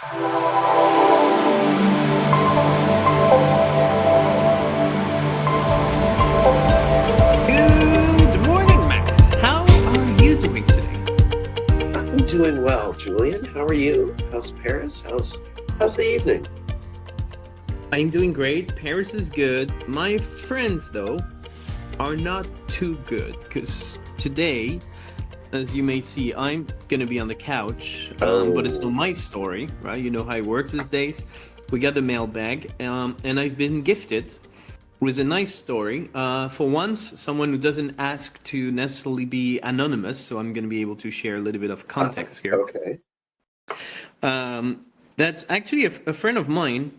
Good morning, Max. How are you doing today? I'm doing well, Julien. How are you? How's Paris? How's the evening? I'm doing great. Paris is good. My friends, though, are not too good because today, as you may see, I'm gonna be on the couch. But it's not Oh, my story, right? You know how it works these days. We got the mailbag, and I've been gifted with a nice story. For once, someone who doesn't ask to necessarily be anonymous, so I'm gonna be able to share a little bit of context here. okay. That's actually a friend of mine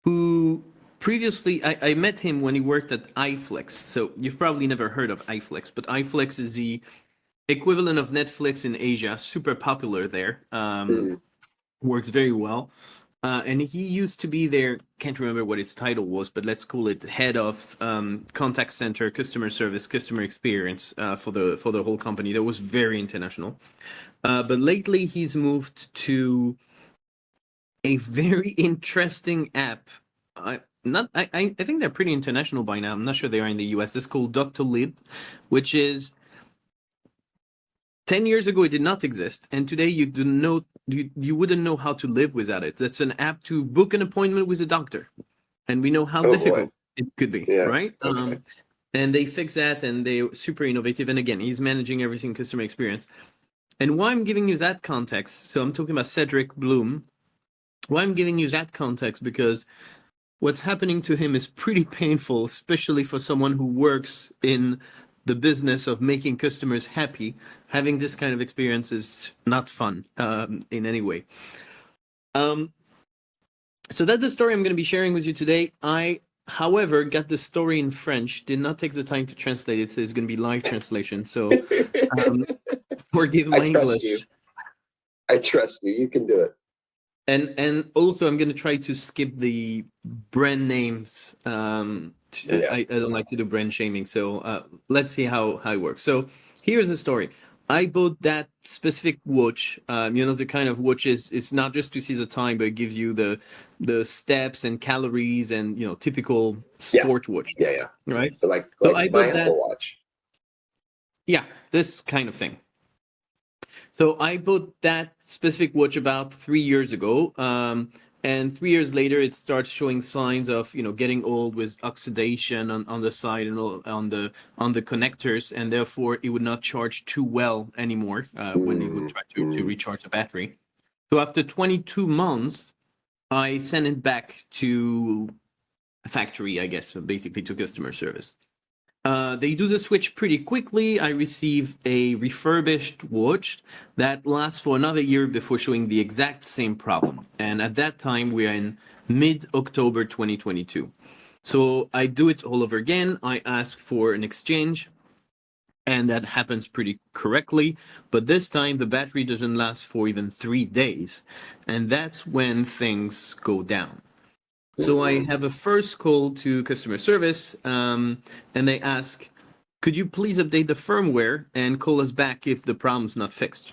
who previously I met him when he worked at iFlix. So you've probably never heard of iFlix, but iFlix is the equivalent of Netflix in Asia, super popular there. Mm, Works very well. And he used to be there, can't remember what his title was, but let's call it head of contact center, customer service, customer experience for the whole company. That was very international. But lately he's moved to a very interesting app. I think they're pretty international by now. I'm not sure they are in the US. It's called Dr. Lib, which is 10 years ago it did not exist, and today you wouldn't know how to live without it. That's an app to book an appointment with a doctor, and we know how oh boy. difficult it could be, Yeah. right? Okay. And they fix that, and they're super innovative. And again, he's managing everything customer experience. And why I'm giving you that context, so I'm talking about Cedric Bloom. Why I'm giving you that context because what's happening to him is pretty painful, especially for someone who works in the business of making customers happy. Having this kind of experience is not fun in any way. So that's the story I'm going to be sharing with you today. I, however, got the story in French, did not take the time to translate it, so it's going to be live translation. So forgive I my trust you. English. I trust you. You can do it. And also I'm going to try to skip the brand names. Yeah. I don't like to do brand shaming, so let's see how it works. So here's the story. I bought that specific watch. The kind of watch is it's not just to see the time, but it gives you the steps and calories and typical Yeah. sport watch, Yeah. Yeah. right? So like So like I my bought that. Apple Watch. Yeah, this kind of thing. So I bought that specific watch about 3 years ago, and 3 years later, it starts showing signs of getting old with oxidation on the side and on the connectors, and therefore it would not charge too well anymore when you would Mm, try to mm. recharge the battery. So after 22 months, I sent it back to a factory, I guess, so basically to customer service. They do the switch pretty quickly. I receive a refurbished watch that lasts for another year before showing the exact same problem. And at that time, we are in mid-October 2022. So I do it all over again. I ask for an exchange, and that happens pretty correctly. But this time, the battery doesn't last for even 3 days. And that's when things go down. So I Mhm. have a first call to customer service, and they ask, could you please update the firmware and call us back if the problem's not fixed?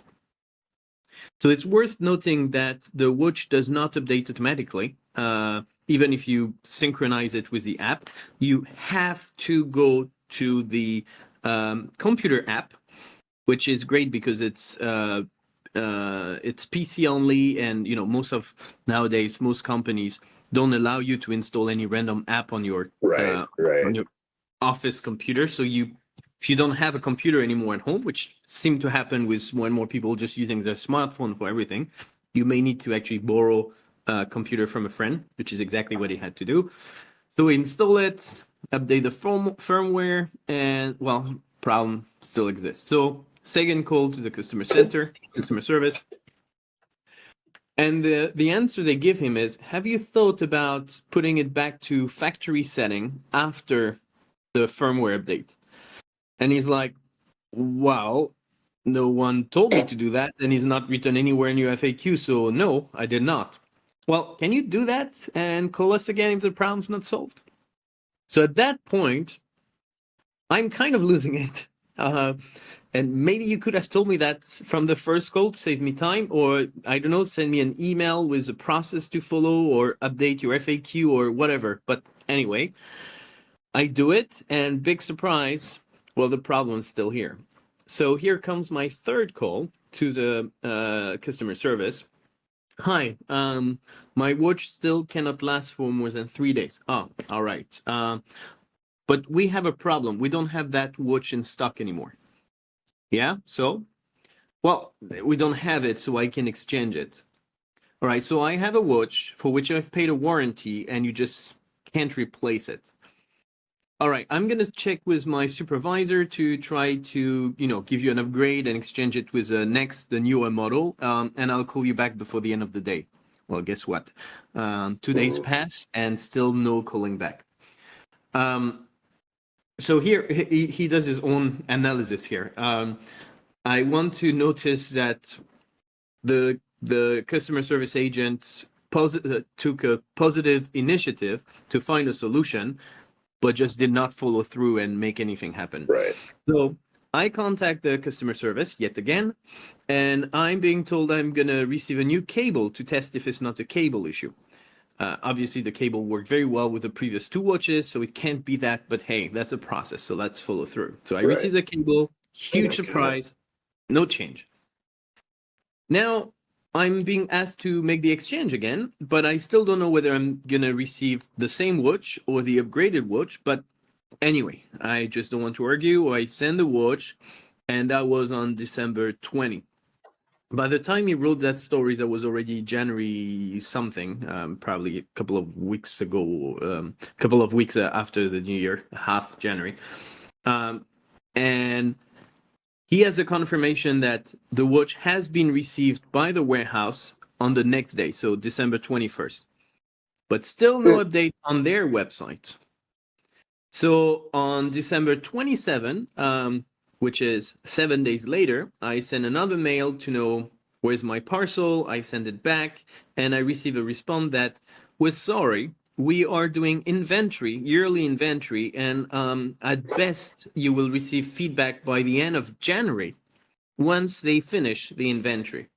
So it's worth noting that the watch does not update automatically. Even if you synchronize it with the app, you have to go to the computer app, which is great because it's PC only, and most companies don't allow you to install any random app Right. on Right. your office computer. So if you don't have a computer anymore at home, which seem to happen with more and more people just using their smartphone for everything, you may need to actually borrow a computer from a friend, which is exactly what he had to do. So we install it, update the firmware, and well, problem still exists. So second call to the customer center, customer service, and the answer they give him is, have you thought about putting it back to factory setting after the firmware update? And he's like, well, no one told me to do that, and it's not written anywhere in your FAQ, so no, I did not. Well, can you do that and call us again if the problem's not solved? So at that point, I'm kind of losing it. And maybe you could have told me that from the first call to save me time, or I don't know, send me an email with a process to follow or update your FAQ or whatever. But anyway, I do it, and big surprise, well, the problem's still here. So here comes my third call to the customer service. Hi, my watch still cannot last for more than 3 days. Oh, all right. But we have a problem. We don't have that watch in stock anymore. Yeah, so? Well, we don't have it, so I can exchange it. All right, so I have a watch for which I've paid a warranty, and you just can't replace it. All right, I'm going to check with my supervisor to try to, give you an upgrade and exchange it with the newer model, and I'll call you back before the end of the day. Well, guess what? 2 days pass and still no calling back. So here, he does his own analysis here. I want to notice that the customer service agent took a positive initiative to find a solution, but just did not follow through and make anything happen. Right. So I contact the customer service yet again, and I'm being told I'm going to receive a new cable to test if it's not a cable issue. Obviously, the cable worked very well with the previous 2 watches, so it can't be that, but hey, that's a process, so let's follow through. So I received the cable, huge surprise, no change. Now, I'm being asked to make the exchange again, but I still don't know whether I'm going to receive the same watch or the upgraded watch. But anyway, I just don't want to argue. I send the watch, and that was on December 20. By the time he wrote that story, that was already January something, probably a couple of weeks ago, couple of weeks after the New Year, half January. And he has a confirmation that the watch has been received by the warehouse on the next day, so December 21st. But still no update on their website. So on December 27, which is 7 days later, I send another mail to know where's my parcel. I send it back, and I receive a response that, we're sorry, we are doing inventory, yearly inventory, and at best you will receive feedback by the end of January once they finish the inventory.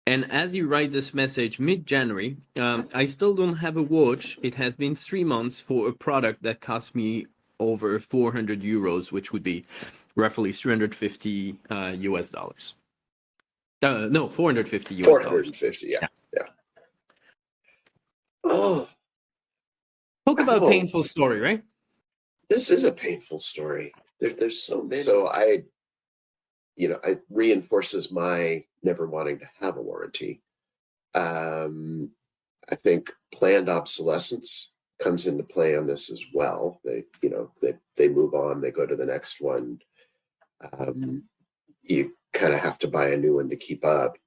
And as you write this message mid-January, I still don't have a watch. It has been 3 months for a product that cost me over 400 euros, which would be roughly 350 US dollars. No, 450 US dollars. 450, yeah. Oh. Talk about a painful story, right? This is a painful story. There's so many. So it reinforces my never wanting to have a warranty. I think planned obsolescence comes into play on this as well. They move on, they go to the next one. You kind of have to buy a new one to keep up,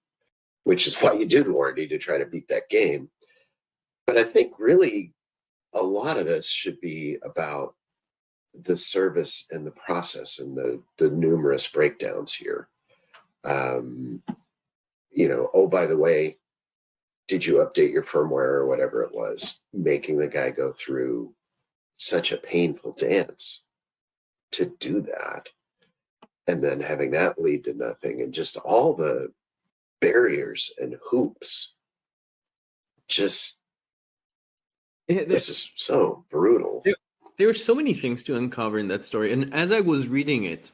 which is why you do the warranty, to try to beat that game. But I think really a lot of this should be about the service and the process and the numerous breakdowns here. Oh, by the way, did you update your firmware or whatever it was, making the guy go through such a painful dance to do that, and then having that lead to nothing, and just all the barriers and hoops. This is so brutal. There were so many things to uncover in that story. And as I was reading it,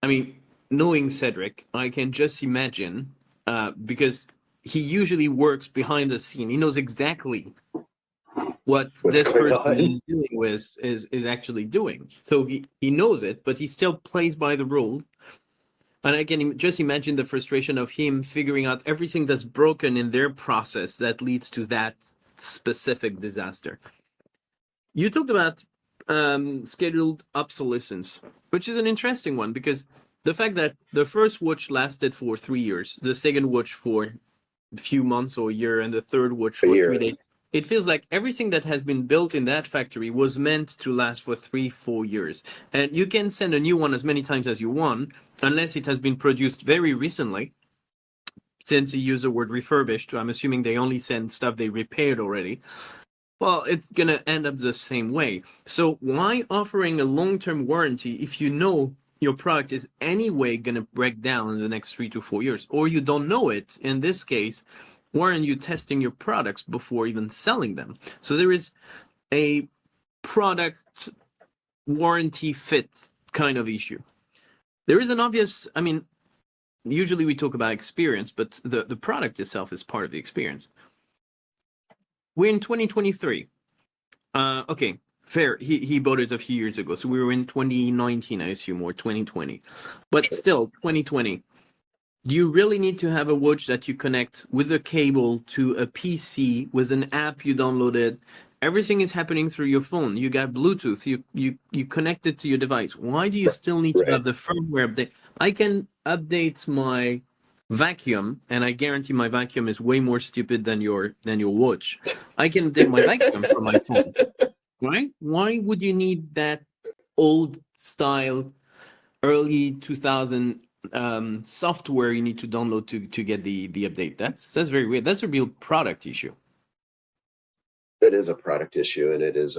I mean, knowing Cedric, I can just imagine, because he usually works behind the scene. He knows exactly what this person he's dealing with is actually doing. So he knows it, but he still plays by the rule. And I can just imagine the frustration of him figuring out everything that's broken in their process that leads to that specific disaster. You talked about scheduled obsolescence, which is an interesting one, because the fact that the first watch lasted for 3 years, the second watch for a few months or a year, and the third watch for 3 days, it feels like everything that has been built in that factory was meant to last for 3-4 years. And you can send a new one as many times as you want, unless it has been produced very recently. Since you use the word refurbished, I'm assuming they only send stuff they repaired already. Well, it's going to end up the same way. So why offering a long-term warranty if you know your product is anyway going to break down in the next 3 to 4 years, or you don't know it. In this case, why aren't you testing your products before even selling them? So there is a product warranty fit kind of issue. There is an obvious, I mean, usually we talk about experience, but the product itself is part of the experience. We're in 2023. Okay, fair. He bought it a few years ago, so we were in 2019, I assume, or 2020. But still, 2020. Do you really need to have a watch that you connect with a cable to a PC with an app you downloaded? Everything is happening through your phone. You got Bluetooth. You connect it to your device. Why do you still need to have the firmware update? I can update my vacuum, and I guarantee my vacuum is way more stupid than your watch. I can update my vacuum from my phone. Right? Why would you need that old style, early 2000 software you need to download to get the update? That's very weird. That's a real product issue. It is a product issue, and it is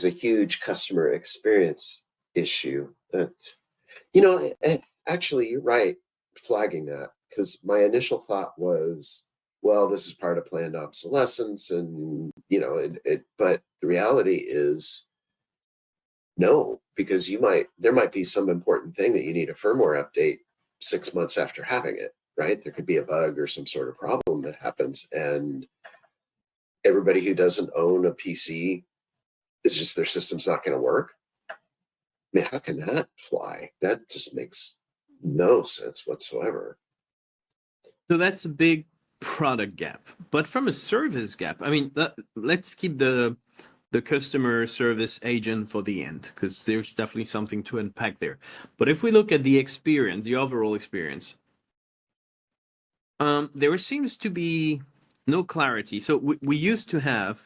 a huge customer experience issue. That, actually, you're right flagging that, because my initial thought was, well, this is part of planned obsolescence, and but the reality is no, because there might be some important thing that you need a firmware update 6 months after having it, right? There could be a bug or some sort of problem that happens, and everybody who doesn't own a PC, is just their system's not going to work. I mean, how can that fly? That just makes no sense whatsoever. So that's a big product gap. But from a service gap, I mean, let's keep the customer service agent for the end, because there's definitely something to unpack there. But if we look at the experience, the overall experience, there seems to be no clarity. So we used to have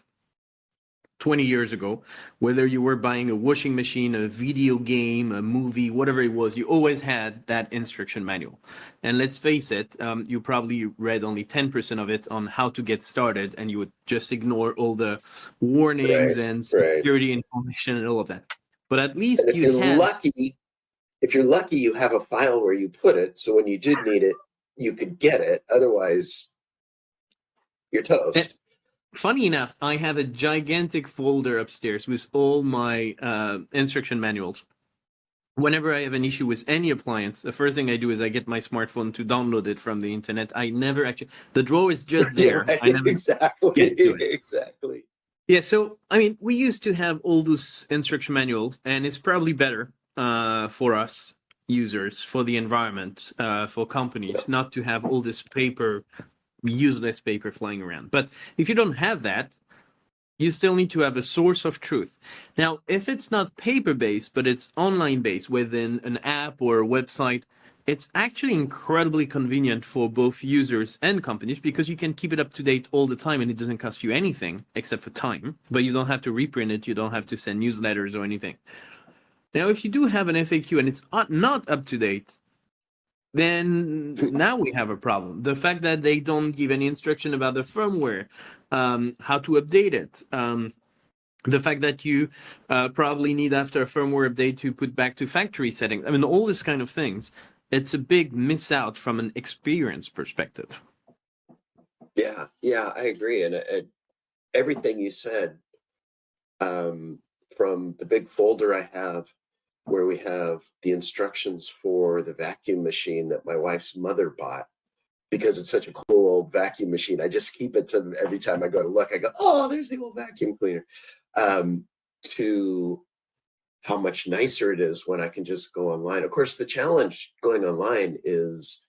20 years ago, whether you were buying a washing machine, a video game, a movie, whatever it was, you always had that instruction manual. And let's face it, you probably read only 10% of it on how to get started, and you would just ignore all the warnings and security information and all of that. But at least if you're lucky, you have a file where you put it, so when you did need it, you could get it. Otherwise, you're toast. Funny enough, I have a gigantic folder upstairs with all my instruction manuals. Whenever I have an issue with any appliance, the first thing I do is I get my smartphone to download it from the internet. I never actually, the drawer is just there. Right, I never exactly. get to it. Exactly. Yeah, so I mean, we used to have all those instruction manuals, and it's probably better for us users, for the environment, for companies, not to have all this paper, useless paper flying around. But if you don't have that, you still need to have a source of truth. Now, if it's not paper-based, but it's online-based within an app or a website, it's actually incredibly convenient for both users and companies, because you can keep it up to date all the time and it doesn't cost you anything except for time. But you don't have to reprint it. You don't have to send newsletters or anything. Now, if you do have an FAQ and it's not up to date, then now we have a problem. The fact that they don't give any instruction about the firmware, how to update it, the fact that you probably need, after a firmware update, to put back to factory settings. I mean, all this kind of things. It's a big miss out from an experience perspective. Yeah, I agree. And everything you said, from the big folder I have, where we have the instructions for the vacuum machine that my wife's mother bought, because it's such a cool old vacuum machine. I just keep it to every time I go to look, I go, oh, there's the old vacuum cleaner. To how much nicer it is when I can just go online. Of course, the challenge going online is,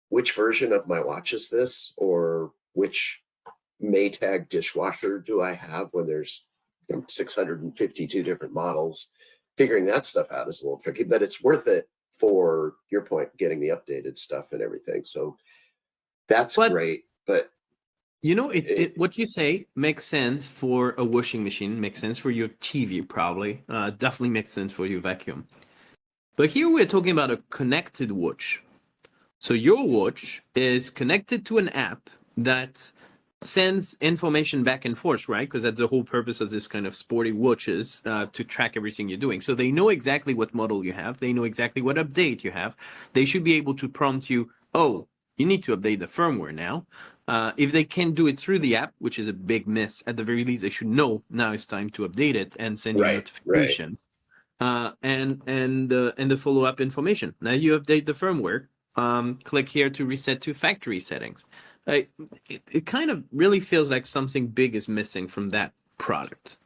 which version of my watch is this, or which Maytag dishwasher do I have, when there's 652 different models. Figuring that stuff out is a little tricky, but it's worth it for your point, getting the updated stuff and everything. So that's great. But what you say makes sense for a washing machine, makes sense for your TV, probably, definitely makes sense for your vacuum. But here we're talking about a connected watch. So your watch is connected to an app that sends information back and forth, right? Because that's the whole purpose of this kind of sporty watches, to track everything you're doing. So they know exactly what model you have. They know exactly what update you have. They should be able to prompt you, oh, you need to update the firmware now. If they can't do it through the app, which is a big miss, at the very least, they should know now it's time to update it and send you notifications. And the follow-up information. Now you update the firmware. Click here to reset to factory settings. It kind of really feels like something big is missing from that product.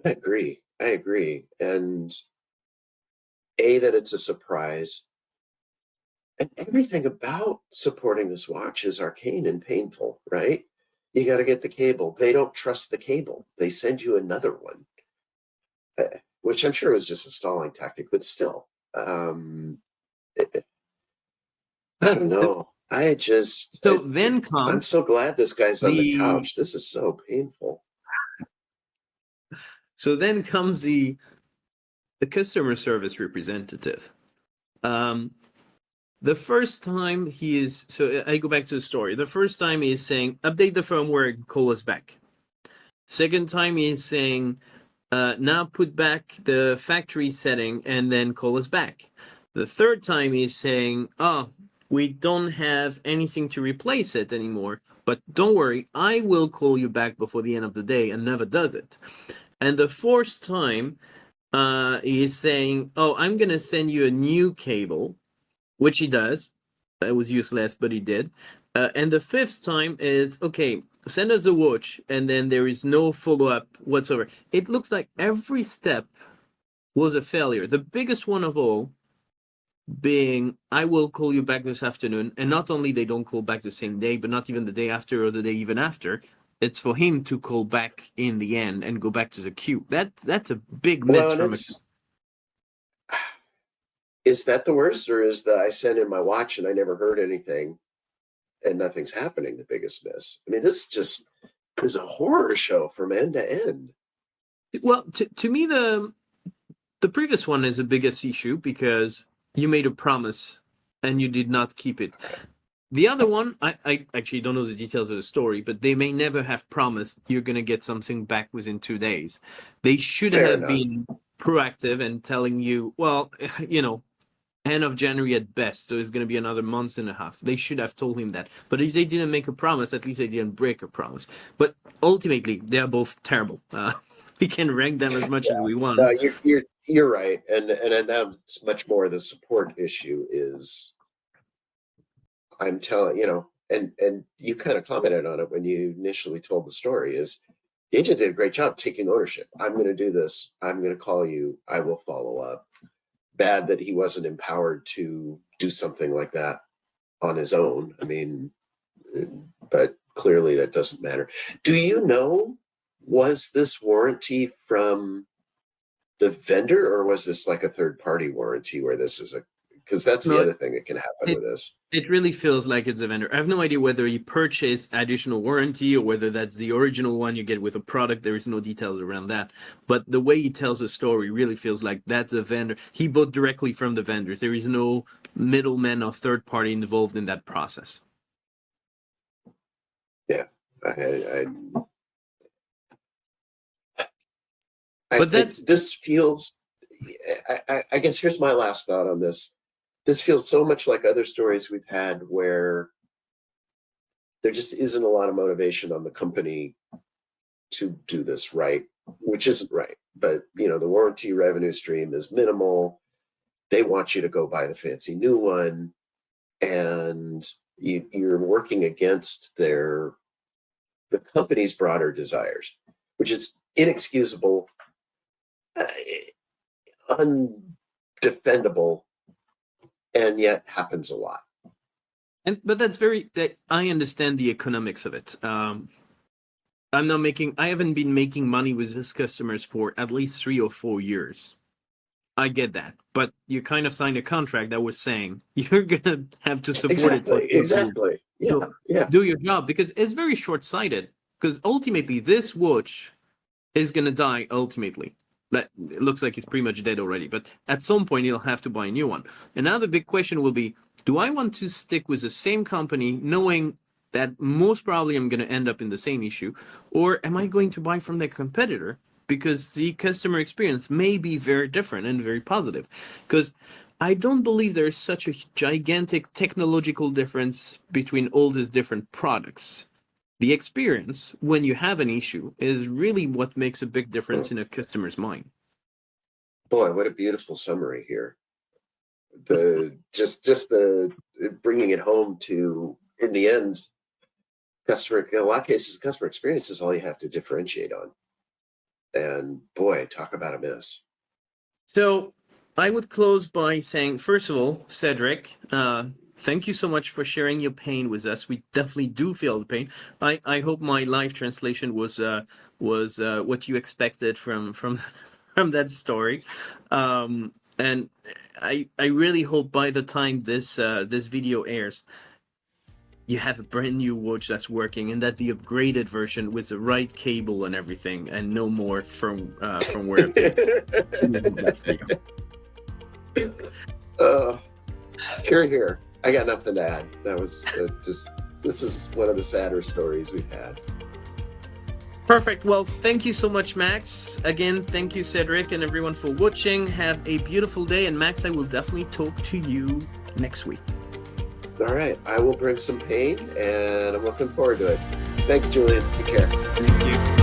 I agree. And that it's a surprise. And everything about supporting this watch is arcane and painful, right? You got to get the cable. They don't trust the cable. They send you another one, which I'm sure was just a stalling tactic, but still. I don't know. I'm so glad this guy's on the couch. This is so painful. So then comes the customer service representative. The first time so I go back to the story. The first time he is saying, update the firmware and call us back. Second time he is saying, now put back the factory setting and then call us back. The third time he is saying, we don't have anything to replace it anymore, but don't worry, I will call you back before the end of the day, and never does it. And the fourth time, he is saying, I'm going to send you a new cable, which he does. That was useless, but he did. And the fifth time is, okay, send us a watch, and then there is no follow-up whatsoever. It looks like every step was a failure. The biggest one of all being, I will call you back this afternoon. And not only they don't call back the same day, but not even the day after or the day even after. It's for him to call back in the end and go back to the queue. That's a big miss Is that the worst, or is I sent in my watch and I never heard anything and nothing's happening the biggest miss? I mean, this just is a horror show from end to end. Well, to me, the previous one is the biggest issue because you made a promise and you did not keep it. The other one, I actually don't know the details of the story, but they may never have promised you're going to get something back within 2 days. They should have been proactive and telling you, well, end of January at best, so it's going to be another month and a half. They should have told him that. But if they didn't make a promise, at least they didn't break a promise. But ultimately, they are both terrible. We can rank them as much as we want. No, you're right, and that's much more the support issue is. I'm telling and you kind of commented on it when you initially told the story. Is the agent did a great job taking ownership. I'm going to do this. I'm going to call you. I will follow up. Bad that he wasn't empowered to do something like that on his own. I mean, but clearly that doesn't matter. Do you know, was this warranty from the vendor, or was this like a third-party warranty where this is because that's the other thing that can happen with this. It really feels like it's a vendor. I have no idea whether he purchased additional warranty or whether that's the original one you get with a product. There is no details around that. But the way he tells the story really feels like that's a vendor. He bought directly from the vendors. There is no middleman or third party involved in that process. Yeah. This feels, I guess here's my last thought on this. This feels so much like other stories we've had where there just isn't a lot of motivation on the company to do this right, which isn't right. But, the warranty revenue stream is minimal. They want you to go buy the fancy new one. And you're working against the company's broader desires, which is inexcusable, undefendable, and yet happens a lot. But I understand the economics of it. I haven't been making money with these customers for at least 3 or 4 years. I get that, but you kind of signed a contract that was saying you're gonna have to support it. Exactly. Yeah. Do your job, because it's very short-sighted. Because ultimately, this watch is gonna die. Ultimately, but it looks like it's pretty much dead already. But at some point, you'll have to buy a new one. And now the big question will be: do I want to stick with the same company, knowing that most probably I'm going to end up in the same issue? Or am I going to buy from the competitor because the customer experience may be very different and very positive? Because I don't believe there is such a gigantic technological difference between all these different products. The experience when you have an issue is really what makes a big difference in a customer's mind. Boy, what a beautiful summary here. The bringing it home to, in the end, in a lot of cases, customer experience is all you have to differentiate on. And boy, talk about a miss. So I would close by saying, first of all, Cedric, thank you so much for sharing your pain with us. We definitely do feel the pain. I hope my live translation was what you expected from from that story. And I really hope by the time this video airs, you have a brand new watch that's working, and that the upgraded version with the right cable and everything, and no more from where. Here. I got nothing to add. That was this is one of the sadder stories we've had. Perfect. Well, thank you so much, Max. Again, thank you, Cedric, and everyone for watching. Have a beautiful day, and Max, I will definitely talk to you next week. All right, I will bring some pain, and I'm looking forward to it. Thanks, Julien. Take care. Thank you.